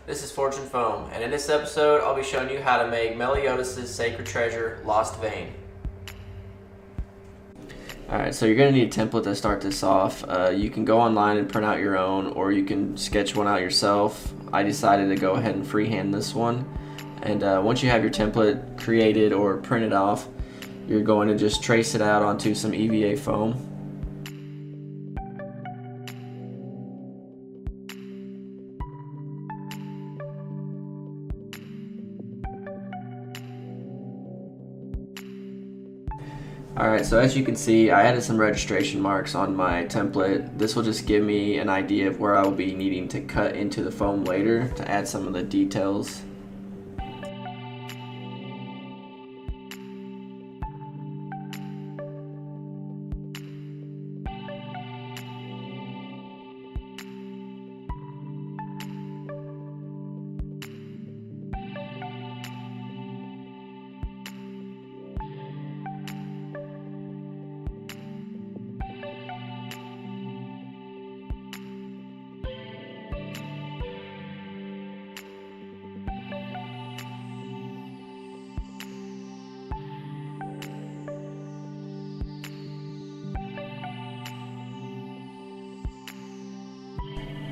This is Fortune Foam, and in this episode I'll be showing you how to make Meliodas' sacred treasure, Lostvayne. Alright, so you're going to need a template to start this off. You can go online and print out your own, or you can sketch one out yourself. I decided to go ahead and freehand this one. And once you have your template created or printed off, you're going to just trace it out onto some EVA foam. Alright, so as you can see, I added some registration marks on my template. This will just give me an idea of where I will be needing to cut into the foam later to add some of the details.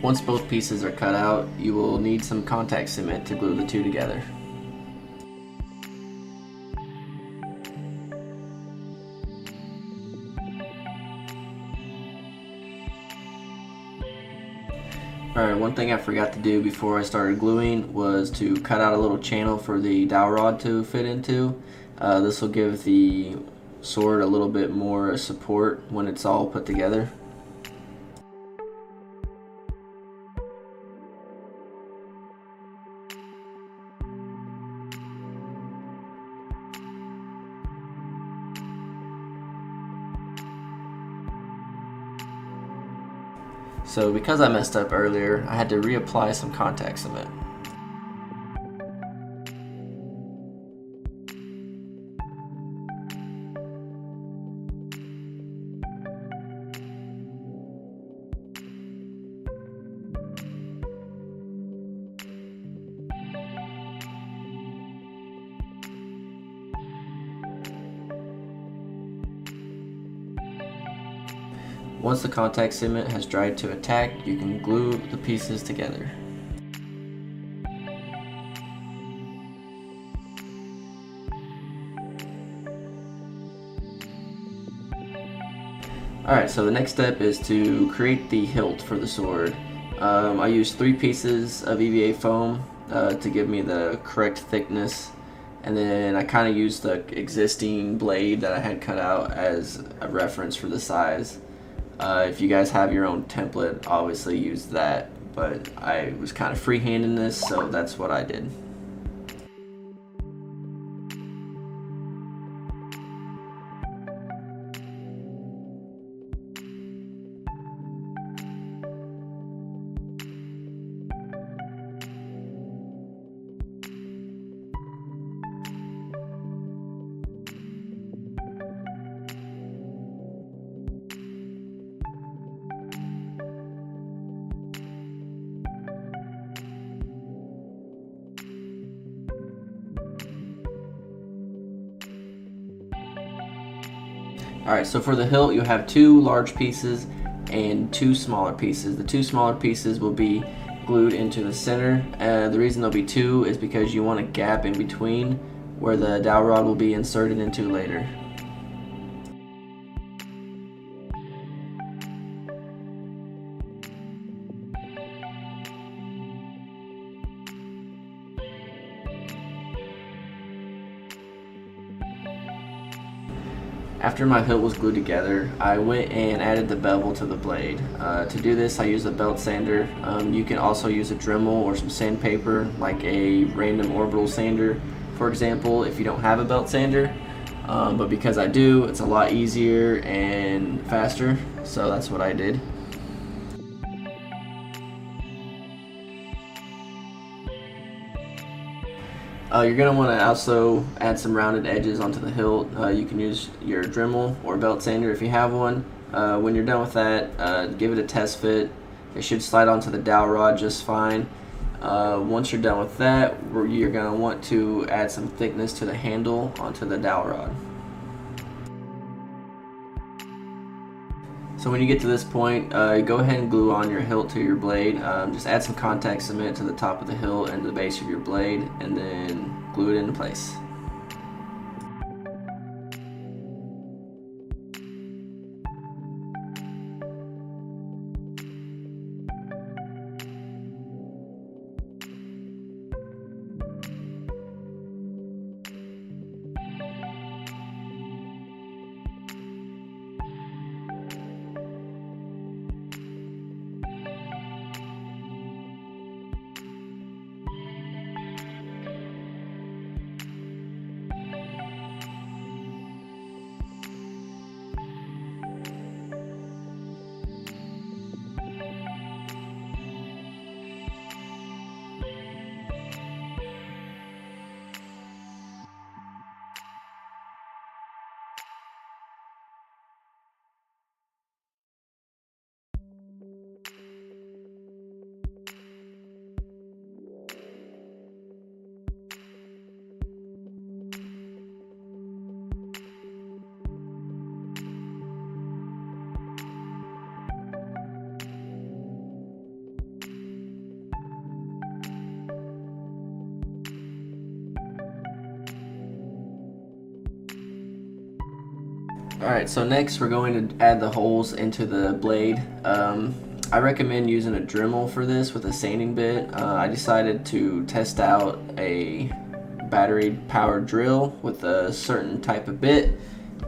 Once both pieces are cut out, you will need some contact cement to glue the two together. Alright, one thing I forgot to do before I started gluing was to cut out a little channel for the dowel rod to fit into. This will give the sword a little bit more support when it's all put together. So because I messed up earlier, I had to reapply some contact cement. Once the contact cement has dried to a tack, you can glue the pieces together. Alright, so the next step is to create the hilt for the sword. I used 3 pieces of EVA foam to give me the correct thickness, and then I kind of used the existing blade that I had cut out as a reference for the size. If you guys have your own template, obviously use that, but I was kind of freehanding this, so that's what I did. Alright, so for the hilt, you have 2 large pieces and 2 smaller pieces. The 2 smaller pieces will be glued into the center. The reason there'll be 2 is because you want a gap in between where the dowel rod will be inserted into later. After my hilt was glued together, I went and added the bevel to the blade. To do this, I used a belt sander. You can also use a dremel or some sandpaper, like a random orbital sander, for example, if you don't have a belt sander. But because I do, it's a lot easier and faster, so that's what I did. You're going to want to also add some rounded edges onto the hilt. You can use your dremel or belt sander if you have one. When you're done with that, give it a test fit. It should slide onto the dowel rod just fine. Once you're done with that, you're going to want to add some thickness to the handle onto the dowel rod. So when you get to this point, go ahead and glue on your hilt to your blade. Just add some contact cement to the top of the hilt and the base of your blade, and then glue it into place. Alright, so next we're going to add the holes into the blade. I recommend using a dremel for this with a sanding bit. I decided to test out a battery powered drill with a certain type of bit,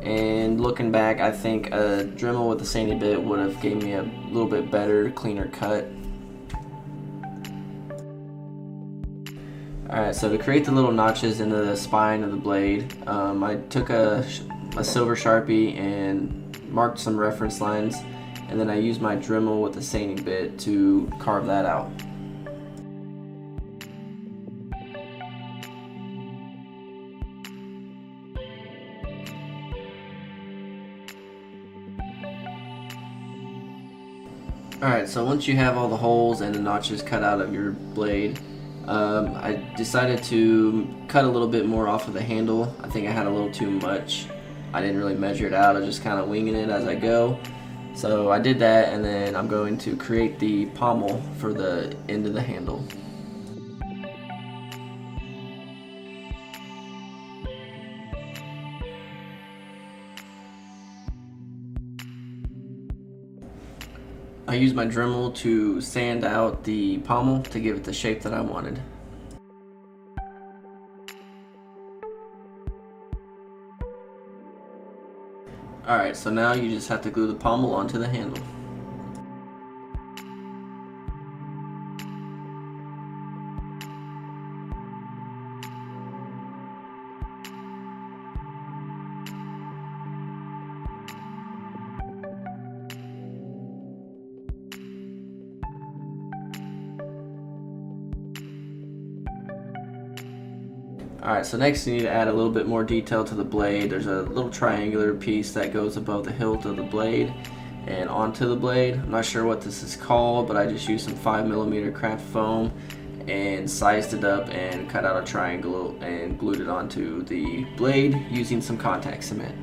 and looking back, I think a dremel with a sanding bit would have gave me a little bit better, cleaner cut. Alright, so to create the little notches into the spine of the blade, I took a silver Sharpie and marked some reference lines, and then I used my dremel with the sanding bit to carve that out. Alright, so once you have all the holes and the notches cut out of your blade, I decided to cut a little bit more off of the handle. I think I had a little too much. I didn't really measure it out, I was just kind of winging it as I go. So I did that, and then I'm going to create the pommel for the end of the handle. I used my Dremel to sand out the pommel to give it the shape that I wanted. Alright, so now you just have to glue the pommel onto the handle. Alright, so next you need to add a little bit more detail to the blade. There's a little triangular piece that goes above the hilt of the blade and onto the blade. I'm not sure what this is called, but I just used some 5mm craft foam and sized it up and cut out a triangle and glued it onto the blade using some contact cement.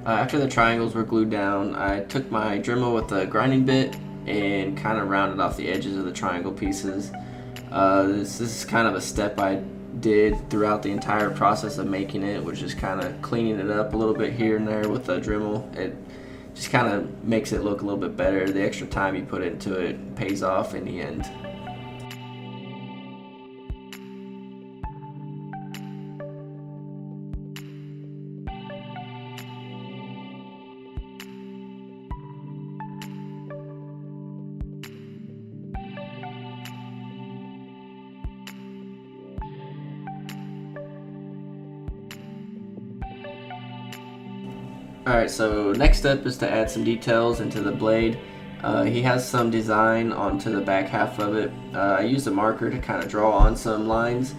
After the triangles were glued down, I took my Dremel with the grinding bit and kind of rounded off the edges of the triangle pieces. This is kind of a step I did throughout the entire process of making it, which is kind of cleaning it up a little bit here and there with the Dremel. It just kind of makes it look a little bit better. The extra time you put into it pays off in the end. Alright, so next step is to add some details into the blade. He has some design onto the back half of it. I used a marker to kind of draw on some lines,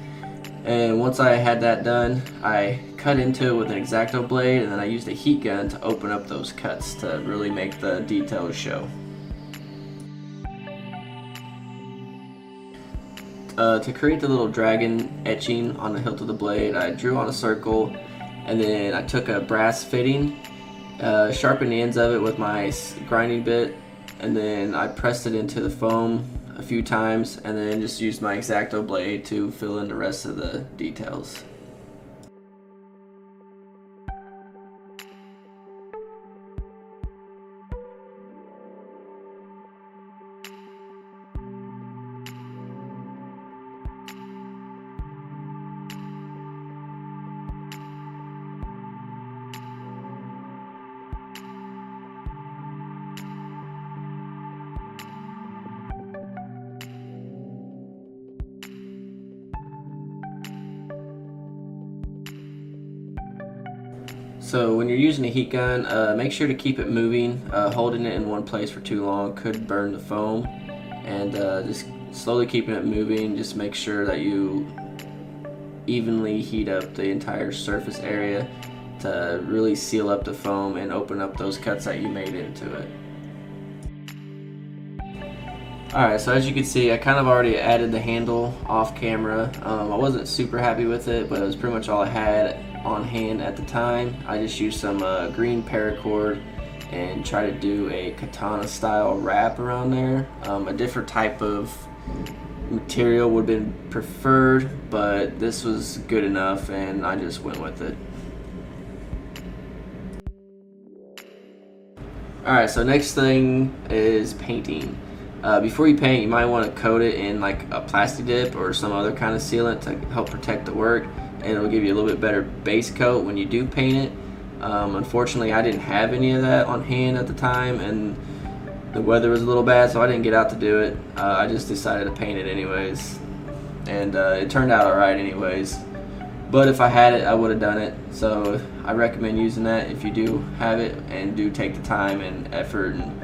and once I had that done, I cut into it with an X-Acto blade, and then I used a heat gun to open up those cuts to really make the details show. To create the little dragon etching on the hilt of the blade, I drew on a circle, and then I took a brass fitting, sharpened the ends of it with my grinding bit, and then I pressed it into the foam a few times, and then just used my X-Acto blade to fill in the rest of the details. So when you're using a heat gun, make sure to keep it moving. Holding it in one place for too long could burn the foam, and just slowly keeping it moving. Just make sure that you evenly heat up the entire surface area to really seal up the foam and open up those cuts that you made into it. Alright, so as you can see, I kind of already added the handle off camera. I wasn't super happy with it, but it was pretty much all I had on hand at the time. I just used some green paracord and try to do a katana style wrap around there. A different type of material would have been preferred, but this was good enough and I just went with it. Alright, so next thing is painting. Before you paint, you might want to coat it in like a Plastidip or some other kind of sealant to help protect the work, and it'll give you a little bit better base coat when you do paint it. Unfortunately, I didn't have any of that on hand at the time, and the weather was a little bad, so I didn't get out to do it. I just decided to paint it anyways, and it turned out alright anyways. But if I had it, I would have done it, so I recommend using that if you do have it and do take the time and effort and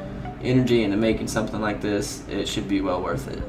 energy into making something like this. It should be well worth it.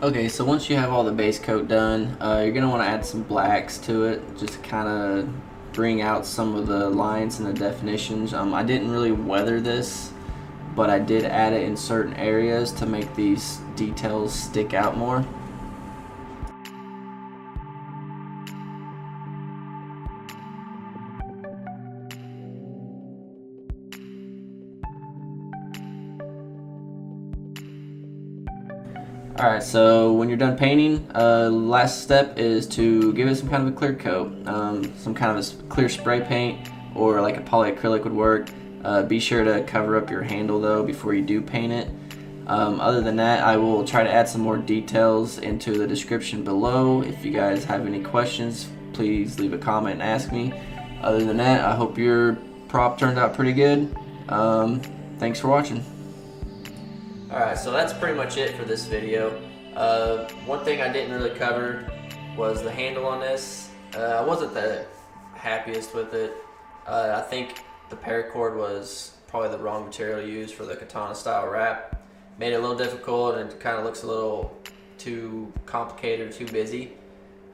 Okay, so once you have all the base coat done, you're going to want to add some blacks to it, just to kind of bring out some of the lines and the definitions. I didn't really weather this, but I did add it in certain areas to make these details stick out more. Alright, so when you're done painting, last step is to give it some kind of a clear coat. Some kind of a clear spray paint or like a polyacrylic would work. Be sure to cover up your handle though before you do paint it. Other than that, I will try to add some more details into the description below. If you guys have any questions, please leave a comment and ask me. Other than that, I hope your prop turned out pretty good. Thanks for watching. Alright, so that's pretty much it for this video. One thing I didn't really cover was the handle on this. I wasn't the happiest with it. I think the paracord was probably the wrong material to use for the katana style wrap. made it a little difficult, and it kind of looks a little too complicated or too busy.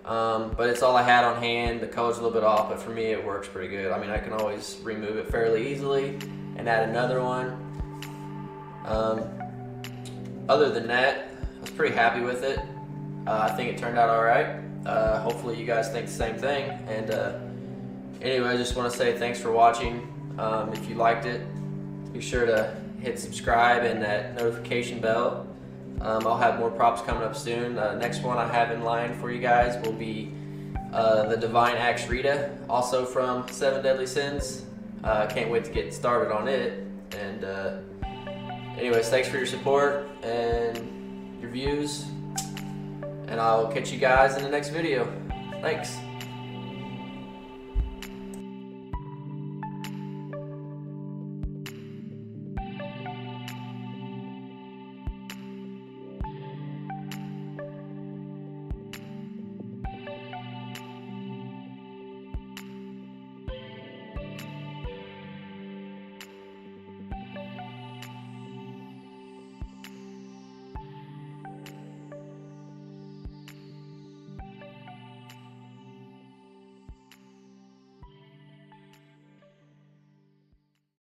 But it's all I had on hand. The color's a little bit off, but for me it works pretty good. I mean, I can always remove it fairly easily and add another one. Other than that, I was pretty happy with it. I think it turned out alright. Hopefully you guys think the same thing. And anyway, I just want to say thanks for watching. If you liked it, be sure to hit subscribe and that notification bell. I'll have more props coming up soon. Next one I have in line for you guys will be the Divine Axe Rita, also from 7 Deadly Sins. Can't wait to get started on it. And anyways, thanks for your support and your views. And I'll catch you guys in the next video. Thanks.